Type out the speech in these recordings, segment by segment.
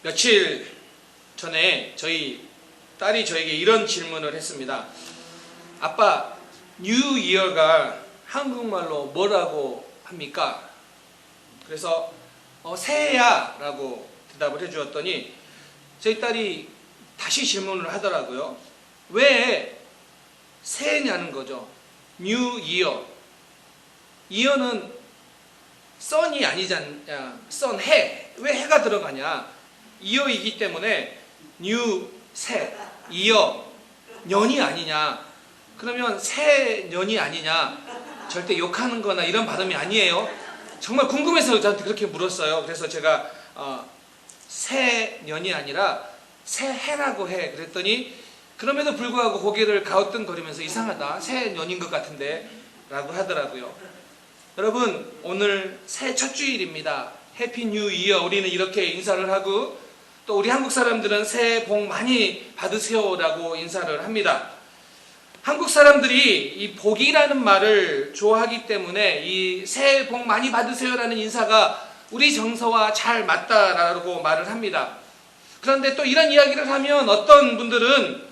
며칠 전에 저희 딸이 저에게 이런 질문을 했습니다. 아빠, 뉴 이어가 한국말로 뭐라고 합니까? 그래서 새해야 라고 대답을 해주었더니 저희 딸이 다시 질문을 하더라고요. 왜 새해냐는 거죠. 뉴 이어. 이어는 선이 아니잖냐. 선, 해. 왜 해가 들어가냐. 이어이기 때문에 뉴, 새, 이어, 년이 아니냐. 그러면 새 년이 아니냐. 절대 욕하는 거나 이런 발음이 아니에요. 정말 궁금해서 저한테 그렇게 물었어요. 그래서 제가 새 년이 아니라 새해라고 해. 그랬더니 그럼에도 불구하고 고개를 가우뚱거리면서 이상하다. 새 년인 것 같은데 라고 하더라고요. 여러분, 오늘 새 첫 주일입니다. 해피 뉴 이어. 우리는 이렇게 인사를 하고 또 우리 한국 사람들은 새해 복 많이 받으세요 라고 인사를 합니다. 한국 사람들이 이 복이라는 말을 좋아하기 때문에 이 새해 복 많이 받으세요 라는 인사가 우리 정서와 잘 맞다라고 말을 합니다. 그런데 또 이런 이야기를 하면 어떤 분들은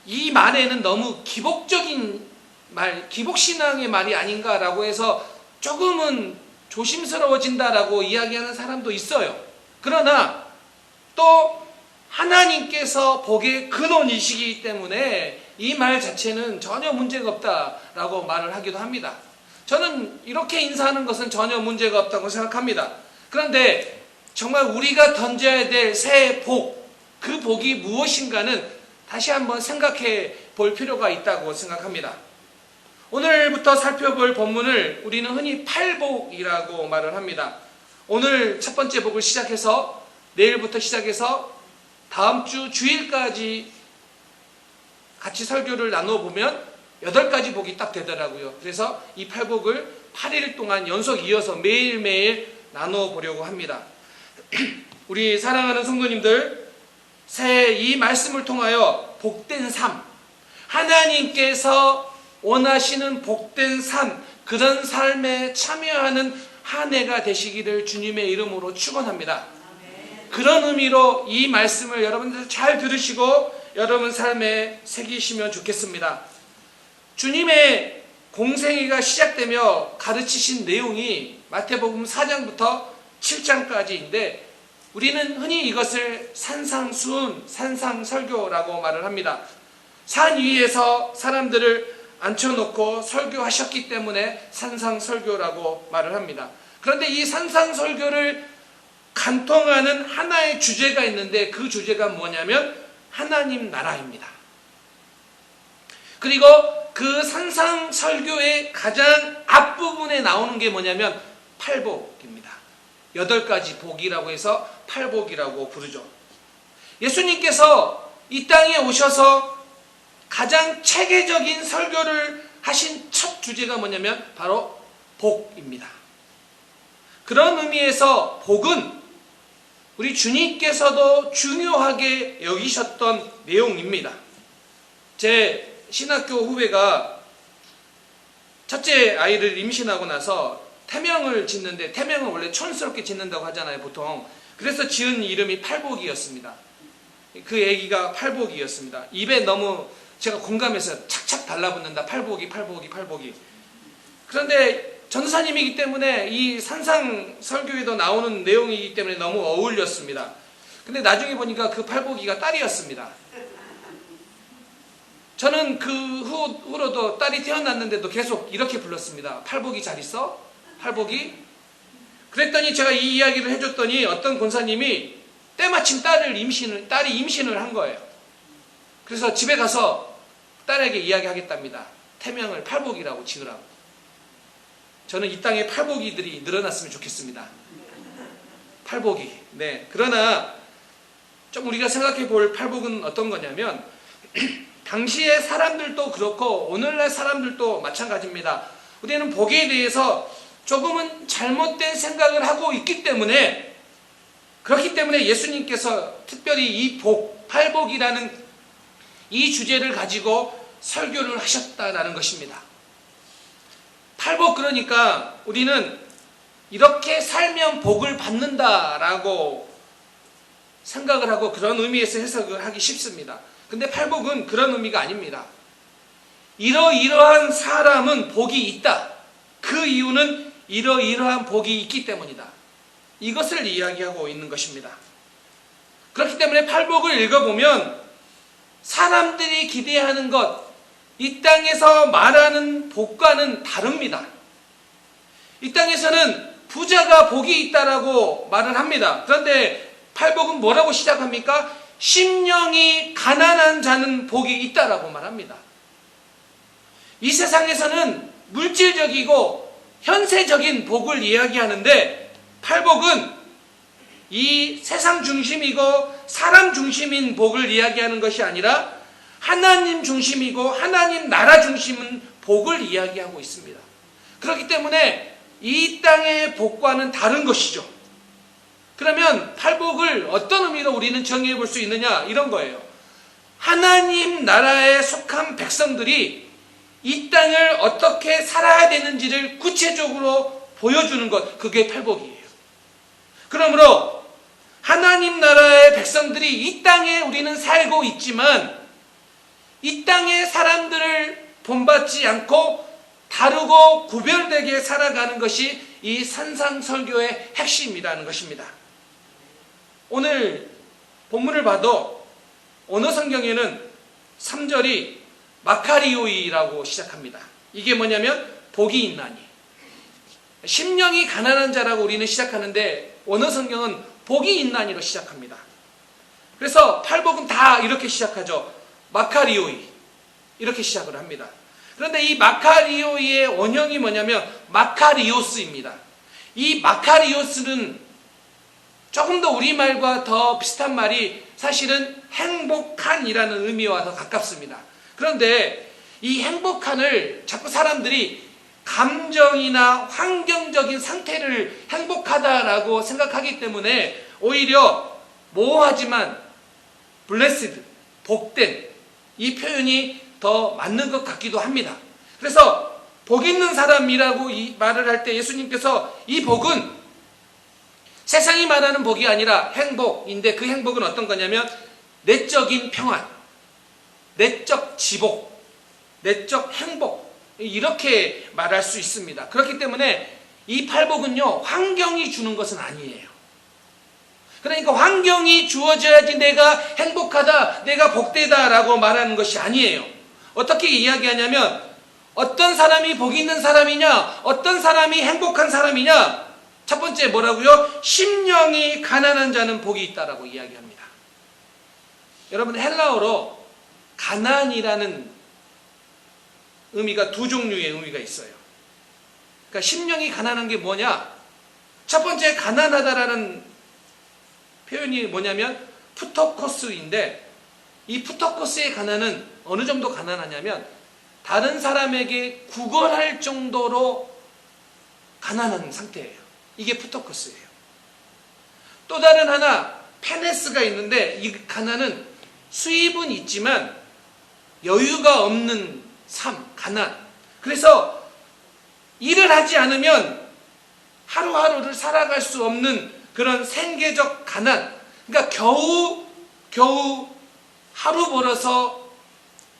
이 말에는 너무 기복적인 말, 기복신앙의 말이 아닌가라고 해서 조금은 조심스러워진다라고 이야기하는 사람도 있어요. 그러나 또 하나님께서 복의 근원이시기 때문에 이 말 자체는 전혀 문제가 없다라고 말을 하기도 합니다. 저는 이렇게 인사하는 것은 전혀 문제가 없다고 생각합니다. 그런데 정말 우리가 던져야 될 새해 복, 그 복이 무엇인가는 다시 한번 생각해 볼 필요가 있다고 생각합니다. 오늘부터 살펴볼 본문을 우리는 흔히 팔복이라고 말을 합니다. 오늘 첫 번째 복을 시작해서 내일부터 시작해서 다음 주 주일까지 같이 설교를 나눠보면 8가지 복이 딱 되더라고요. 그래서 이 팔복을 8일 동안 연속 이어서 매일매일 나눠보려고 합니다. 우리 사랑하는 성도님들, 새해 이 말씀을 통하여 복된 삶, 하나님께서 원하시는 복된 삶, 그런 삶에 참여하는 한 해가 되시기를 주님의 이름으로 축원합니다. 그런 의미로 이 말씀을 여러분들 잘 들으시고 여러분 삶에 새기시면 좋겠습니다. 주님의 공생애가 시작되며 가르치신 내용이 마태복음 4장부터 7장까지인데 우리는 흔히 이것을 산상수훈, 산상설교라고 말을 합니다. 산 위에서 사람들을 앉혀놓고 설교하셨기 때문에 산상설교라고 말을 합니다. 그런데 이 산상설교를 간통하는 하나의 주제가 있는데 그 주제가 뭐냐면 하나님 나라입니다. 그리고 그 산상설교의 가장 앞부분에 나오는 게 뭐냐면 팔복입니다. 8가지 복이라고 해서 팔복이라고 부르죠. 예수님께서 이 땅에 오셔서 가장 체계적인 설교를 하신 첫 주제가 뭐냐면 바로 복입니다. 그런 의미에서 복은 우리 주님께서도 중요하게 여기셨던 내용입니다. 제 신학교 후배가 첫째 아이를 임신하고 나서 태명을 짓는데 태명은 원래 촌스럽게 짓는다고 하잖아요, 보통. 그래서 지은 이름이 팔복이었습니다. 그 아기가 팔복이었습니다. 입에 너무 제가 공감해서 착착 달라붙는다. 팔복이. 그런데 전도사님이기 때문에 이 산상 설교에도 나오는 내용이기 때문에 너무 어울렸습니다. 근데 나중에 보니까 그 팔복이가 딸이었습니다. 저는 그 후로도 딸이 태어났는데도 계속 이렇게 불렀습니다. 팔복이 잘 있어? 팔복이? 그랬더니 제가 이 이야기를 해줬더니 어떤 권사님이 때마침 딸이 임신을 한 거예요. 그래서 집에 가서 딸에게 이야기하겠답니다. 태명을 팔복이라고 지으라고. 저는 이 땅에 팔복이들이 늘어났으면 좋겠습니다. 팔복이. 네. 그러나 좀 우리가 생각해 볼 팔복은 어떤 거냐면 당시의 사람들도 그렇고 오늘날 사람들도 마찬가지입니다. 우리는 복에 대해서 조금은 잘못된 생각을 하고 있기 때문에 그렇기 때문에 예수님께서 특별히 이 복, 팔복이라는 이 주제를 가지고 설교를 하셨다라는 것입니다. 팔복 그러니까 우리는 이렇게 살면 복을 받는다라고 생각을 하고 그런 의미에서 해석을 하기 쉽습니다. 근데 팔복은 그런 의미가 아닙니다. 이러이러한 사람은 복이 있다. 그 이유는 이러이러한 복이 있기 때문이다. 이것을 이야기하고 있는 것입니다. 그렇기 때문에 팔복을 읽어보면 사람들이 기대하는 것, 이 땅에서 말하는 복과는 다릅니다. 이 땅에서는 부자가 복이 있다라고 말을 합니다. 그런데 팔복은 뭐라고 시작합니까? 심령이 가난한 자는 복이 있다라고 말합니다. 이 세상에서는 물질적이고 현세적인 복을 이야기하는데 팔복은 이 세상 중심이고 사람 중심인 복을 이야기하는 것이 아니라 하나님 중심이고 하나님 나라 중심은 복을 이야기하고 있습니다. 그렇기 때문에 이 땅의 복과는 다른 것이죠. 그러면 팔복을 어떤 의미로 우리는 정의해 볼 수 있느냐? 이런 거예요. 하나님 나라에 속한 백성들이 이 땅을 어떻게 살아야 되는지를 구체적으로 보여주는 것, 그게 팔복이에요. 그러므로 하나님 나라의 백성들이 이 땅에 우리는 살고 있지만 이 땅의 사람들을 본받지 않고 다르고 구별되게 살아가는 것이 이 산상설교의 핵심이라는 것입니다. 오늘 본문을 봐도 어느 성경에는 3절이 마카리오이라고 시작합니다. 이게 뭐냐면 복이 있나니. 심령이 가난한 자라고 우리는 시작하는데 어느 성경은 복이 있나니로 시작합니다. 그래서 팔복은 다 이렇게 시작하죠. 마카리오이 이렇게 시작을 합니다. 그런데 이 마카리오이의 원형이 뭐냐면 마카리오스입니다. 이 마카리오스는 조금 더 우리말과 더 비슷한 말이 사실은 행복한이라는 의미와 더 가깝습니다. 그런데 이 행복한을 자꾸 사람들이 감정이나 환경적인 상태를 행복하다라고 생각하기 때문에 오히려 모호하지만 blessed, 복된 이 표현이 더 맞는 것 같기도 합니다. 그래서 복 있는 사람이라고 이 말을 할 때 예수님께서 이 복은 세상이 말하는 복이 아니라 행복인데 그 행복은 어떤 거냐면 내적인 평안, 내적 지복, 내적 행복 이렇게 말할 수 있습니다. 그렇기 때문에 이 팔복은요 환경이 주는 것은 아니에요. 그러니까 환경이 주어져야지 내가 행복하다, 내가 복되다라고 말하는 것이 아니에요. 어떻게 이야기하냐면 어떤 사람이 복 있는 사람이냐, 어떤 사람이 행복한 사람이냐. 첫 번째 뭐라고요? 심령이 가난한 자는 복이 있다라고 이야기합니다. 여러분 헬라어로 가난이라는 의미가 두 종류의 의미가 있어요. 그러니까 심령이 가난한 게 뭐냐? 첫 번째 가난하다라는 표현이 뭐냐면 푸토코스인데 이 푸토코스의 가난은 어느 정도 가난하냐면 다른 사람에게 구걸할 정도로 가난한 상태예요. 이게 푸토코스예요. 또 다른 하나 페네스가 있는데 이 가난은 수입은 있지만 여유가 없는 삶, 가난. 그래서 일을 하지 않으면 하루하루를 살아갈 수 없는 그런 생계적 가난. 그러니까 겨우 하루 벌어서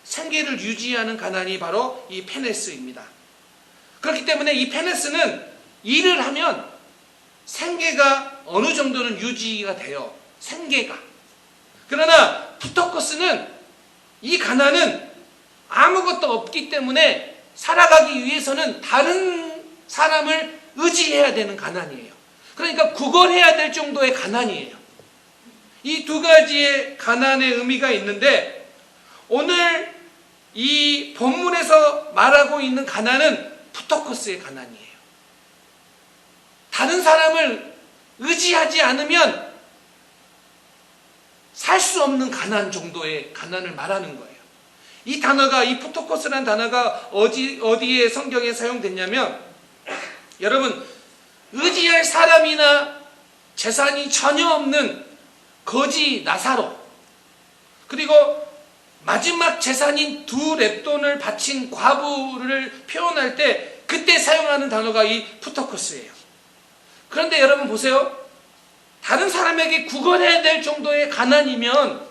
생계를 유지하는 가난이 바로 이 페네스입니다. 그렇기 때문에 이 페네스는 일을 하면 생계가 어느 정도는 유지가 돼요. 생계가. 그러나 푸토코스는 이 가난은 아무것도 없기 때문에 살아가기 위해서는 다른 사람을 의지해야 되는 가난이에요. 그러니까 구걸해야 될 정도의 가난이에요. 이 두 가지의 가난의 의미가 있는데 오늘 이 본문에서 말하고 있는 가난은 푸토코스의 가난이에요. 다른 사람을 의지하지 않으면 살 수 없는 가난 정도의 가난을 말하는 거예요. 이 단어가, 이 푸토코스라는 단어가 어디에 성경에 사용됐냐면 여러분 의지할 사람이나 재산이 전혀 없는 거지 나사로 그리고 마지막 재산인 2렙돈을 바친 과부를 표현할 때 그때 사용하는 단어가 이 푸토코스예요. 그런데 여러분 보세요. 다른 사람에게 구걸해야 될 정도의 가난이면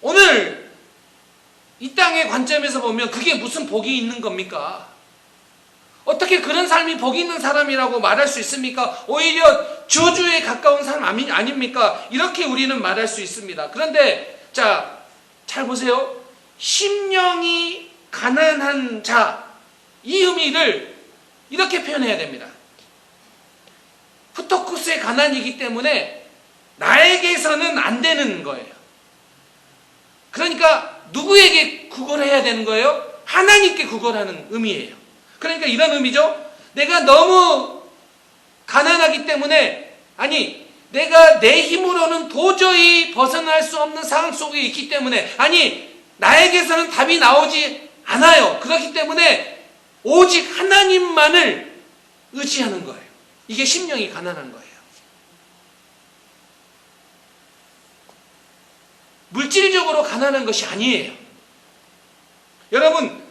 오늘 이 땅의 관점에서 보면 그게 무슨 복이 있는 겁니까? 어떻게 그런 삶이 복이 있는 사람이라고 말할 수 있습니까? 오히려 저주에 가까운 삶 아닙니까? 이렇게 우리는 말할 수 있습니다. 그런데 자, 잘 보세요. 심령이 가난한 자, 이 의미를 이렇게 표현해야 됩니다. 푸토쿠스의 가난이기 때문에 나에게서는 안 되는 거예요. 그러니까 누구에게 구걸해야 되는 거예요? 하나님께 구걸하는 의미예요. 그러니까 이런 의미죠. 내가 너무 가난하기 때문에, 아니 내가 내 힘으로는 도저히 벗어날 수 없는 상황 속에 있기 때문에, 아니 나에게서는 답이 나오지 않아요. 그렇기 때문에 오직 하나님만을 의지하는 거예요. 이게 심령이 가난한 거예요. 물질적으로 가난한 것이 아니에요. 여러분,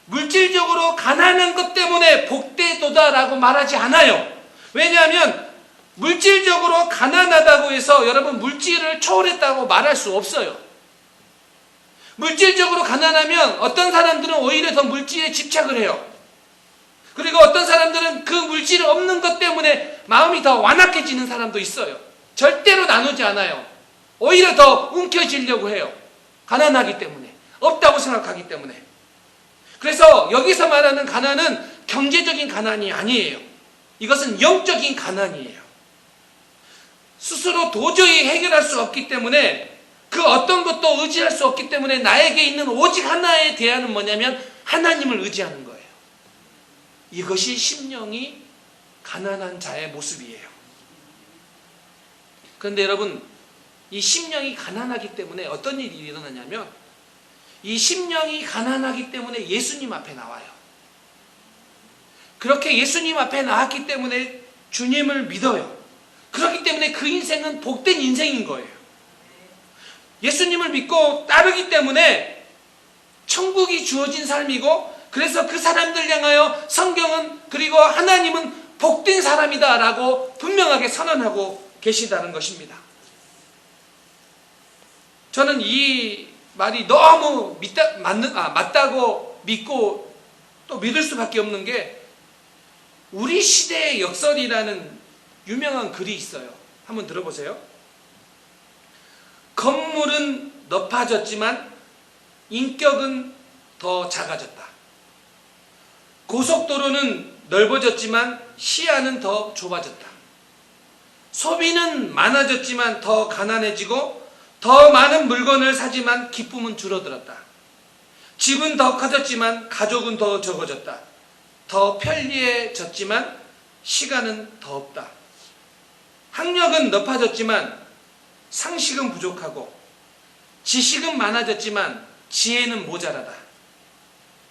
물질적으로 가난한 것 때문에 복되도다라고 말하지 않아요. 왜냐하면 물질적으로 가난하다고 해서 여러분 물질을 초월했다고 말할 수 없어요. 물질적으로 가난하면 어떤 사람들은 오히려 더 물질에 집착을 해요. 그리고 어떤 사람들은 그 물질 없는 것 때문에 마음이 더 완악해지는 사람도 있어요. 절대로 나누지 않아요. 오히려 더 움켜쥐려고 해요. 가난하기 때문에, 없다고 생각하기 때문에. 그래서 여기서 말하는 가난은 경제적인 가난이 아니에요. 이것은 영적인 가난이에요. 스스로 도저히 해결할 수 없기 때문에, 그 어떤 것도 의지할 수 없기 때문에 나에게 있는 오직 하나의 대안은 뭐냐면 하나님을 의지하는 거예요. 이것이 심령이 가난한 자의 모습이에요. 그런데 여러분, 이 심령이 가난하기 때문에 어떤 일이 일어나냐면, 이 심령이 가난하기 때문에 예수님 앞에 나와요. 그렇게 예수님 앞에 나왔기 때문에 주님을 믿어요. 그렇기 때문에 그 인생은 복된 인생인 거예요. 예수님을 믿고 따르기 때문에 천국이 주어진 삶이고, 그래서 그 사람들 향하여 성경은, 그리고 하나님은 복된 사람이다 라고 분명하게 선언하고 계시다는 것입니다. 저는 이 말이 너무 맞다고 믿고 또 믿을 수밖에 없는 게, 우리 시대의 역설이라는 유명한 글이 있어요. 한번 들어보세요. 건물은 높아졌지만 인격은 더 작아졌다. 고속도로는 넓어졌지만 시야는 더 좁아졌다. 소비는 많아졌지만 더 가난해지고, 더 많은 물건을 사지만 기쁨은 줄어들었다. 집은 더 커졌지만 가족은 더 적어졌다. 더 편리해졌지만 시간은 더 없다. 학력은 높아졌지만 상식은 부족하고, 지식은 많아졌지만 지혜는 모자라다.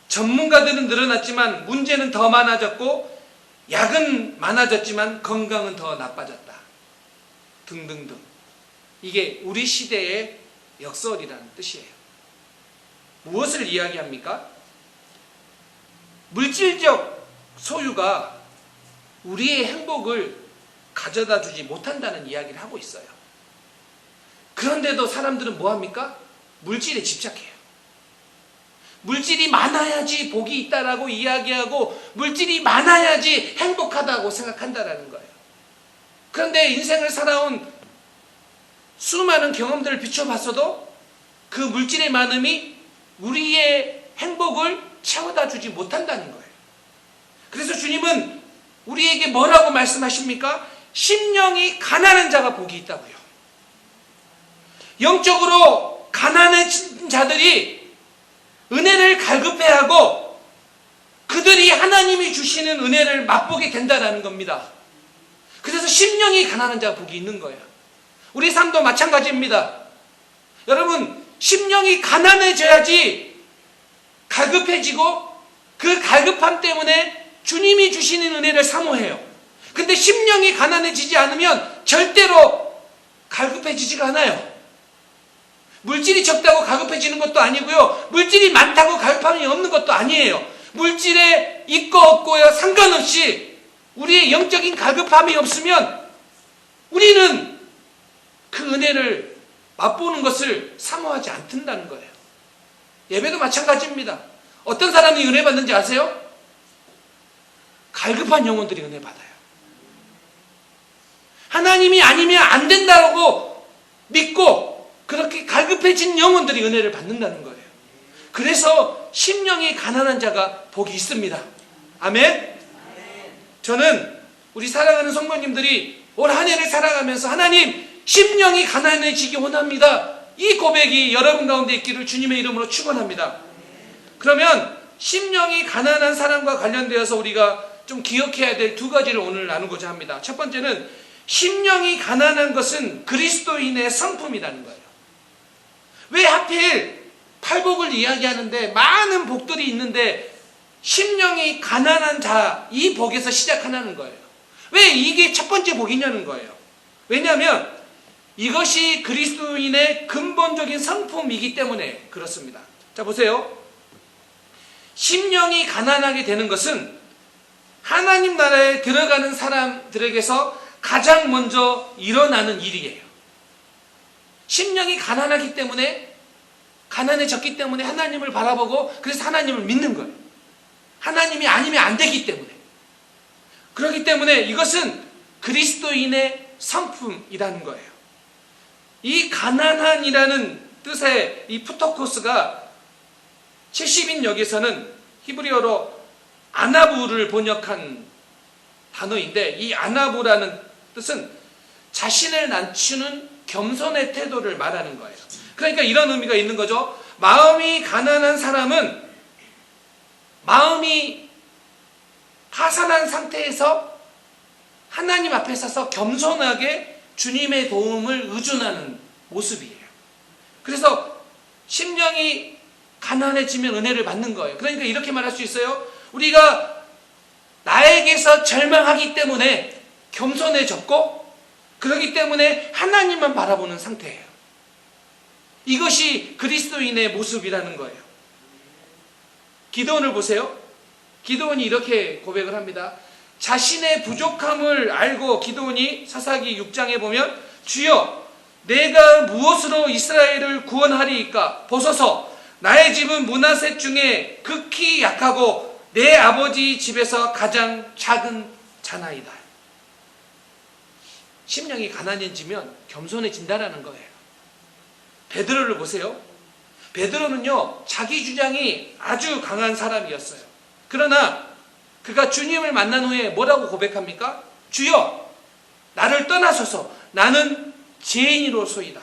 전문가들은 늘어났지만 문제는 더 많아졌고, 약은 많아졌지만 건강은 더 나빠졌다. 등등등. 이게 우리 시대의 역설이라는 뜻이에요. 무엇을 이야기합니까? 물질적 소유가 우리의 행복을 가져다 주지 못한다는 이야기를 하고 있어요. 그런데도 사람들은 뭐합니까? 물질에 집착해요. 물질이 많아야지 복이 있다라고 이야기하고, 물질이 많아야지 행복하다고 생각한다라는 거예요. 그런데 인생을 살아온 수많은 경험들을 비춰봤어도 그 물질의 많음이 우리의 행복을 채워다 주지 못한다는 거예요. 그래서 주님은 우리에게 뭐라고 말씀하십니까? 심령이 가난한 자가 복이 있다고요. 영적으로 가난해진 자들이 은혜를 갈급해하고 그들이 하나님이 주시는 은혜를 맛보게 된다는 겁니다. 그래서 심령이 가난한 자가 복이 있는 거예요. 우리 삶도 마찬가지입니다. 여러분, 심령이 가난해져야지 갈급해지고, 그 갈급함 때문에 주님이 주시는 은혜를 사모해요. 근데 심령이 가난해지지 않으면 절대로 갈급해지지가 않아요. 물질이 적다고 갈급해지는 것도 아니고요, 물질이 많다고 갈급함이 없는 것도 아니에요. 물질에 있고 없고요 상관없이 우리의 영적인 갈급함이 없으면 우리는 그 은혜를 맛보는 것을 사모하지 않는다는 거예요. 예배도 마찬가지입니다. 어떤 사람이 은혜 받는지 아세요? 갈급한 영혼들이 은혜 받아요. 하나님이 아니면 안 된다고 믿고 그렇게 갈급해진 영혼들이 은혜를 받는다는 거예요. 그래서 심령이 가난한 자가 복이 있습니다. 아멘? 저는 우리 사랑하는 성도님들이 올 한 해를 살아가면서 하나님 심령이 가난해지기 원합니다. 이 고백이 여러분 가운데 있기를 주님의 이름으로 축원합니다. 그러면 심령이 가난한 사람과 관련되어서 우리가 좀 기억해야 될 두 가지를 오늘 나누고자 합니다. 첫 번째는 심령이 가난한 것은 그리스도인의 성품이라는 거예요. 왜 하필 팔복을 이야기하는데 많은 복들이 있는데 심령이 가난한 자, 이 복에서 시작하는 거예요. 왜 이게 첫 번째 복이냐는 거예요. 왜냐하면 이것이 그리스도인의 근본적인 성품이기 때문에 그렇습니다. 자, 보세요. 심령이 가난하게 되는 것은 하나님 나라에 들어가는 사람들에게서 가장 먼저 일어나는 일이에요. 심령이 가난하기 때문에, 가난해졌기 때문에 하나님을 바라보고 그래서 하나님을 믿는 거예요. 하나님이 아니면 안 되기 때문에. 그렇기 때문에 이것은 그리스도인의 성품이라는 거예요. 이 가난한이라는 뜻의 이 푸토코스가 70인역에서는 히브리어로 아나부를 번역한 단어인데, 이 아나부라는 뜻은 자신을 낮추는 겸손의 태도를 말하는 거예요. 그러니까 이런 의미가 있는 거죠. 마음이 가난한 사람은 마음이 파산한 상태에서 하나님 앞에 서서 겸손하게 주님의 도움을 의존하는 모습이에요. 그래서 심령이 가난해지면 은혜를 받는 거예요. 그러니까 이렇게 말할 수 있어요. 우리가 나에게서 절망하기 때문에 겸손해졌고, 그렇기 때문에 하나님만 바라보는 상태예요. 이것이 그리스도인의 모습이라는 거예요. 기드온을 보세요. 기드온이 이렇게 고백을 합니다. 자신의 부족함을 알고 기드온이 사사기 6장에 보면, 주여 내가 무엇으로 이스라엘을 구원하리이까? 보소서 나의 집은 므낫셋 중에 극히 약하고 내 아버지 집에서 가장 작은 자나이다. 심령이 가난해지면 겸손해진다라는 거예요. 베드로를 보세요. 베드로는요, 자기 주장이 아주 강한 사람이었어요. 그러나 그가 주님을 만난 후에 뭐라고 고백합니까? 주여 나를 떠나소서 나는 죄인이로소이다.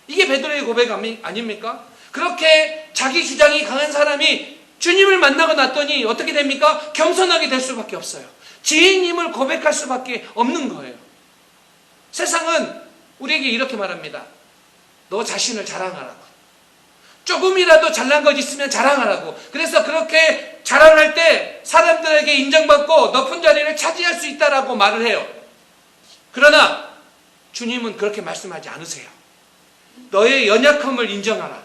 이게 베드로의 고백 아닙니까? 그렇게 자기 주장이 강한 사람이 주님을 만나고 났더니 어떻게 됩니까? 겸손하게 될 수밖에 없어요. 죄인임을 고백할 수밖에 없는 거예요. 세상은 우리에게 이렇게 말합니다. 너 자신을 자랑하라고. 조금이라도 잘난 것 있으면 자랑하라고. 그래서 그렇게 자랑할 때 사람들에게 인정받고 높은 자리를 차지할 수 있다라고 말을 해요. 그러나 주님은 그렇게 말씀하지 않으세요. 너의 연약함을 인정하라.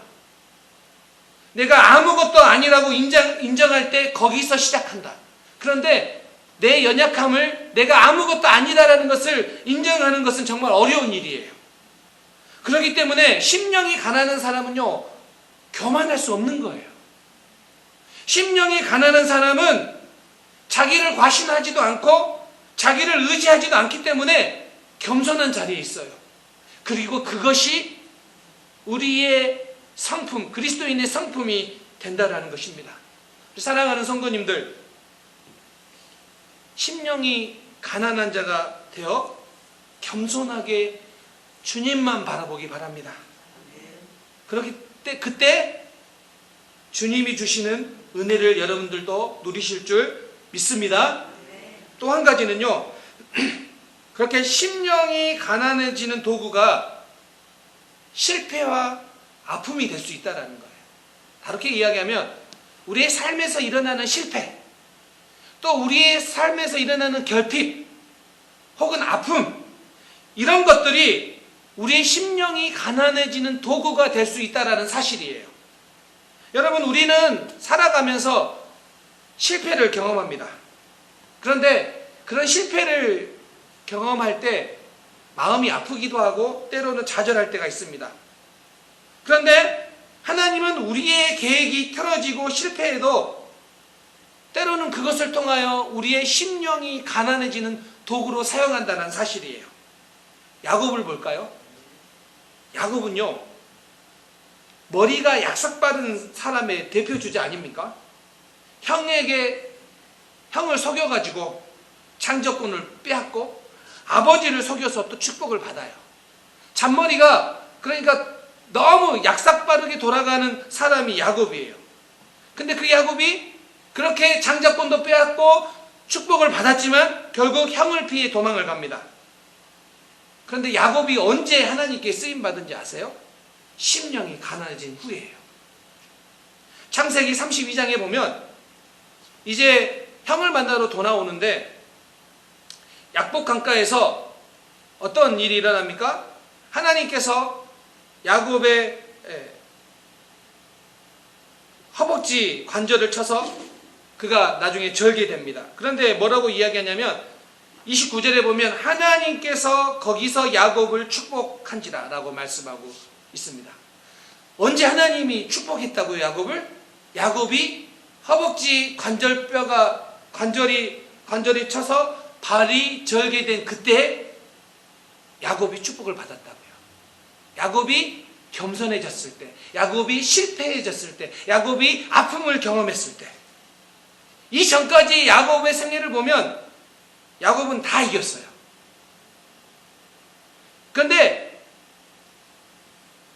내가 아무것도 아니라고 인정할 때 거기서 시작한다. 그런데 내 연약함을 내가 아무것도 아니다라는 것을 인정하는 것은 정말 어려운 일이에요. 그렇기 때문에 심령이 가난한 사람은요, 교만할 수 없는 거예요. 심령이 가난한 사람은 자기를 과신하지도 않고 자기를 의지하지도 않기 때문에 겸손한 자리에 있어요. 그리고 그것이 우리의 성품, 그리스도인의 성품이 된다라는 것입니다. 사랑하는 성도님들, 심령이 가난한 자가 되어 겸손하게 주님만 바라보기 바랍니다. 그때 주님이 주시는 은혜를 여러분들도 누리실 줄 믿습니다. 또 한 가지는요, 그렇게 심령이 가난해지는 도구가 실패와 아픔이 될 수 있다는 거예요. 다르게 이야기하면 우리의 삶에서 일어나는 실패, 또 우리의 삶에서 일어나는 결핍 혹은 아픔, 이런 것들이 우리의 심령이 가난해지는 도구가 될 수 있다는 사실이에요. 여러분, 우리는 살아가면서 실패를 경험합니다. 그런데 그런 실패를 경험할 때 마음이 아프기도 하고 때로는 좌절할 때가 있습니다. 그런데 하나님은 우리의 계획이 틀어지고 실패해도 때로는 그것을 통하여 우리의 심령이 가난해지는 도구로 사용한다는 사실이에요. 야곱을 볼까요? 야곱은요, 머리가 약삭빠른 사람의 대표 주자 아닙니까? 형을 속여가지고 장자권을 빼앗고 아버지를 속여서 또 축복을 받아요. 잔머리가 그러니까 너무 약삭빠르게 돌아가는 사람이 야곱이에요. 근데 그 야곱이 그렇게 장자권도 빼앗고 축복을 받았지만 결국 형을 피해 도망을 갑니다. 그런데 야곱이 언제 하나님께 쓰임받은지 아세요? 심령이 가난해진 후에예요. 창세기 32장에 보면 이제 형을 만나러 돌아오는데 약복 강가에서 어떤 일이 일어납니까? 하나님께서 야곱의 허벅지 관절을 쳐서 그가 나중에 절개됩니다. 그런데 뭐라고 이야기하냐면 29절에 보면 하나님께서 거기서 야곱을 축복한지라 라고 말씀하고 있습니다. 언제 하나님이 축복했다고요, 야곱을? 야곱이 허벅지 관절이 쳐서 발이 절개된 그때 야곱이 축복을 받았다고요. 야곱이 겸손해졌을 때, 야곱이 실패해졌을 때, 야곱이 아픔을 경험했을 때, 이 전까지 야곱의 생애를 보면 야곱은 다 이겼어요. 그런데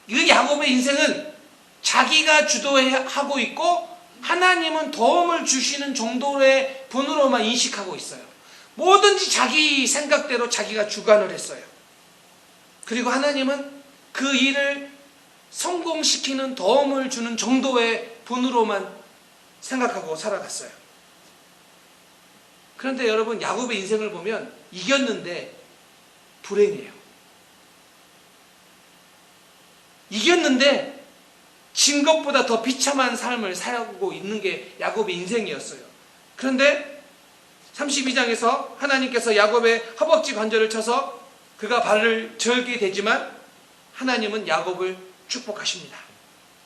이 야곱의 인생은 자기가 주도하고 있고 하나님은 도움을 주시는 정도의 분으로만 인식하고 있어요. 뭐든지 자기 생각대로 자기가 주관을 했어요. 그리고 하나님은 그 일을 성공시키는 도움을 주는 정도의 분으로만 생각하고 살아갔어요. 그런데 여러분, 야곱의 인생을 보면 이겼는데 불행해요. 이겼는데 진 것보다 더 비참한 삶을 살고 있는 게 야곱의 인생이었어요. 그런데 32장에서 하나님께서 야곱의 허벅지 관절을 쳐서 그가 발을 절게 되지만 하나님은 야곱을 축복하십니다.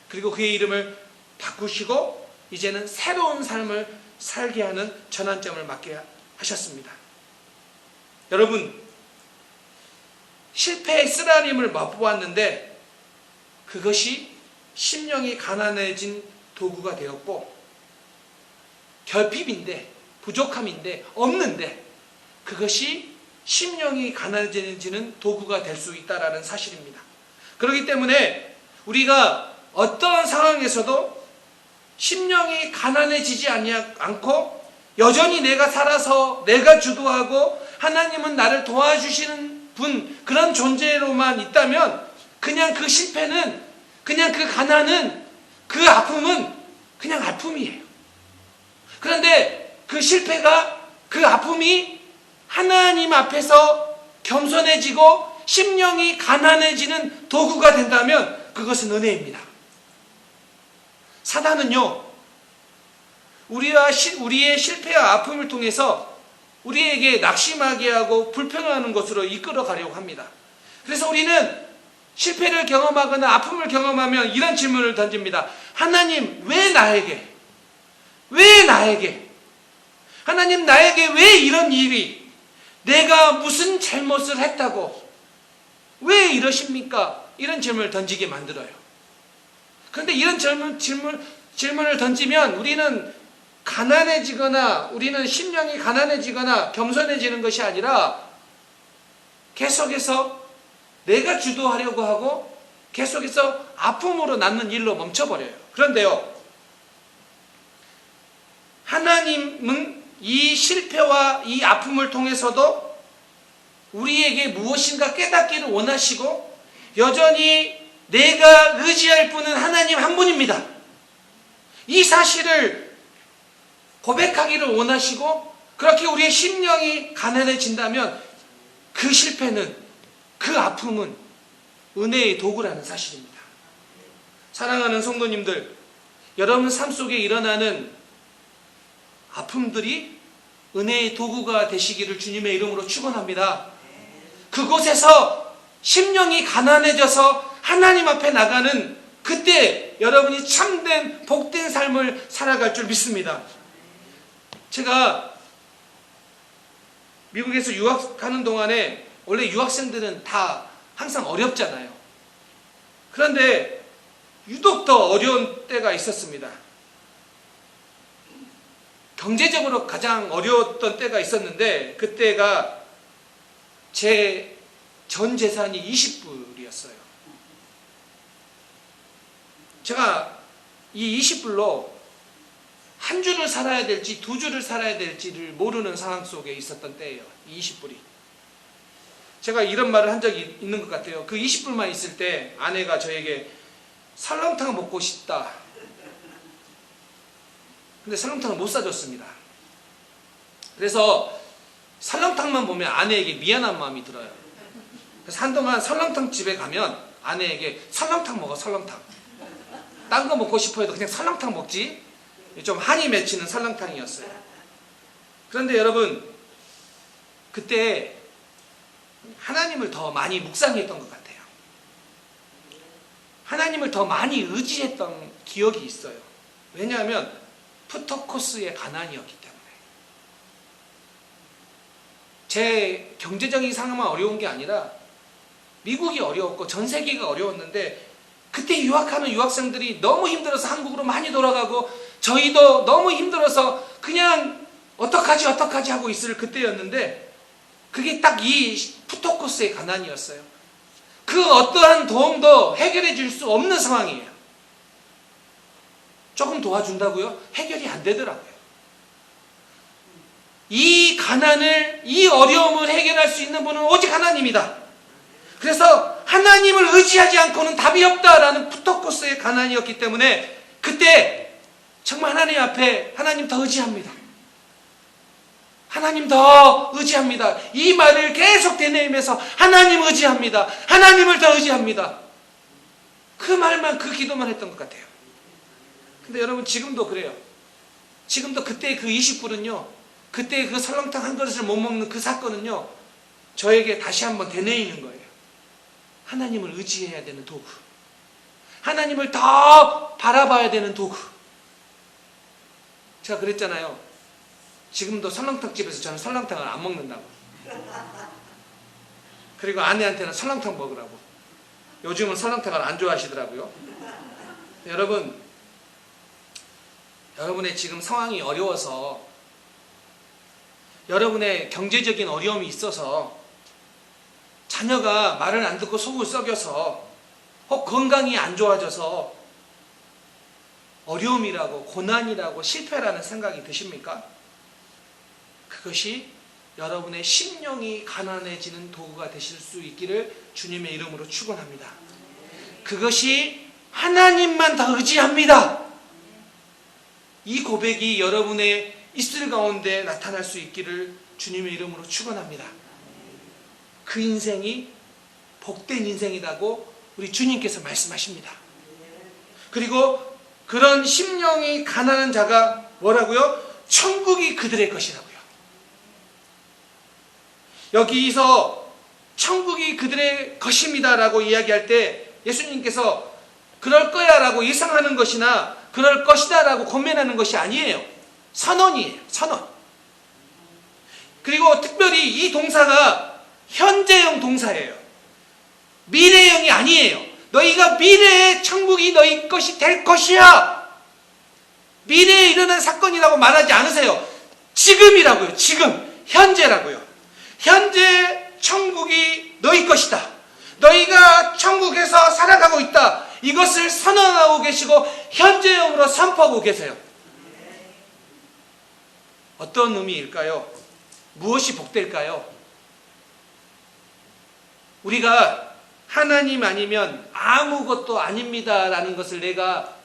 그리고 그의 이름을 바꾸시고 이제는 새로운 삶을 살게 하는 전환점을 맞게 하셨습니다. 여러분, 실패의 쓰라림을 맛보았는데 그것이 심령이 가난해진 도구가 되었고 결핍인데 부족함인데 없는데 그것이 심령이 가난해지는 도구가 될 수 있다는 사실입니다. 그렇기 때문에 우리가 어떠한 상황에서도 심령이 가난해지지 않고 여전히 내가 살아서 내가 주도하고 하나님은 나를 도와주시는 분, 그런 존재로만 있다면 그냥 그 실패는, 그냥 그 가난은, 그 아픔은 그냥 아픔이에요. 그런데 그 실패가, 그 아픔이 하나님 앞에서 겸손해지고 심령이 가난해지는 도구가 된다면 그것은 은혜입니다. 사단은요, 우리의 실패와 아픔을 통해서 우리에게 낙심하게 하고 불평하는 것으로 이끌어 가려고 합니다. 그래서 우리는 실패를 경험하거나 아픔을 경험하면 이런 질문을 던집니다. 하나님, 왜 나에게? 왜 나에게? 하나님, 나에게 왜 이런 일이? 내가 무슨 잘못을 했다고? 왜 이러십니까? 이런 질문을 던지게 만들어요. 그런데 이런 질문을 던지면 우리는 가난해지거나 우리는 심령이 가난해지거나 겸손해지는 것이 아니라 계속해서 내가 주도하려고 하고 계속해서 아픔으로 낳는 일로 멈춰버려요. 그런데요, 하나님은 이 실패와 이 아픔을 통해서도 우리에게 무엇인가 깨닫기를 원하시고 여전히 내가 의지할 분은 하나님 한 분입니다. 이 사실을 고백하기를 원하시고 그렇게 우리의 심령이 가난해진다면 그 실패는, 그 아픔은 은혜의 도구라는 사실입니다. 사랑하는 성도님들, 여러분 삶 속에 일어나는 아픔들이 은혜의 도구가 되시기를 주님의 이름으로 축원합니다. 그곳에서 심령이 가난해져서 하나님 앞에 나가는 그때 여러분이 참된 복된 삶을 살아갈 줄 믿습니다. 제가 미국에서 유학하는 동안에 원래 유학생들은 다 항상 어렵잖아요. 그런데 유독 더 어려운 때가 있었습니다. 경제적으로 가장 어려웠던 때가 있었는데 그때가 제 전 재산이 20불이었어요. 제가 이 20불로 한 주를 살아야 될지 두 주를 살아야 될지를 모르는 상황 속에 있었던 때예요. 이 20불이. 제가 이런 말을 한 적이 있는 것 같아요. 그 20불만 있을 때 아내가 저에게 설렁탕 먹고 싶다. 근데 설렁탕을 못 사줬습니다. 그래서 설렁탕만 보면 아내에게 미안한 마음이 들어요. 그래서 한동안 설렁탕 집에 가면 아내에게 설렁탕 먹어, 설렁탕. 딴 거 먹고 싶어 해도 그냥 설렁탕 먹지. 좀 한이 맺히는 설렁탕이었어요. 그런데 여러분, 그때 하나님을 더 많이 묵상했던 것 같아요. 하나님을 더 많이 의지했던 기억이 있어요. 왜냐하면 푸터코스의 가난이었기 때문에. 제 경제적인 상황만 어려운 게 아니라 미국이 어려웠고 전 세계가 어려웠는데 그때 유학하는 유학생들이 너무 힘들어서 한국으로 많이 돌아가고 저희도 너무 힘들어서 그냥 어떡하지 하고 있을 그때였는데 그게 딱 이 푸터코스의 가난이었어요. 그 어떠한 도움도 해결해 줄 수 없는 상황이에요. 조금 도와준다고요? 해결이 안 되더라고요. 이 가난을, 이 어려움을 해결할 수 있는 분은 오직 하나님이다. 그래서 하나님을 의지하지 않고는 답이 없다라는 푸터코스의 가난이었기 때문에 그때 정말 하나님 앞에 하나님 더 의지합니다. 하나님 더 의지합니다. 이 말을 계속 되뇌이면서 하나님 의지합니다. 하나님을 더 의지합니다. 그 말만, 그 기도만 했던 것 같아요. 근데 여러분 지금도 그래요. 지금도 그때 그 20불은요. 그때 그 설렁탕 한 그릇을 못 먹는 그 사건은요. 저에게 다시 한번 되뇌이는 거예요. 하나님을 의지해야 되는 도구. 하나님을 더 바라봐야 되는 도구. 제가 그랬잖아요. 지금도 설렁탕 집에서 저는 설렁탕을 안 먹는다고. 그리고 아내한테는 설렁탕 먹으라고. 요즘은 설렁탕을 안 좋아하시더라고요. 여러분, 여러분의 지금 상황이 어려워서, 여러분의 경제적인 어려움이 있어서, 자녀가 말을 안 듣고 속을 썩여서, 혹 건강이 안 좋아져서 어려움이라고, 고난이라고, 실패라는 생각이 드십니까? 그것이 여러분의 심령이 가난해지는 도구가 되실 수 있기를 주님의 이름으로 축원합니다. 그것이 하나님만 더 의지합니다. 이 고백이 여러분의 입술 가운데 나타날 수 있기를 주님의 이름으로 축원합니다. 그 인생이 복된 인생이라고 우리 주님께서 말씀하십니다. 그리고 그런 심령이 가난한 자가 뭐라고요? 천국이 그들의 것이라고요. 여기서 천국이 그들의 것입니다 라고 이야기할 때 예수님께서 그럴 거야 라고 예상하는 것이나 그럴 것이다 라고 권면하는 것이 아니에요. 선언이에요. 선언. 그리고 특별히 이 동사가 현재형 동사예요. 미래형이 아니에요. 너희가 미래의 천국이 너희 것이 될 것이야. 미래에 일어난 사건이라고 말하지 않으세요. 지금이라고요. 지금. 현재라고요. 현재 천국이 너희 것이다. 너희가 천국에서 살아가고 있다. 이것을 선언하고 계시고 현재형으로 선포하고 계세요. 어떤 의미일까요? 무엇이 복될까요? 우리가 하나님 아니면 아무것도 아닙니다 라는 것을 내가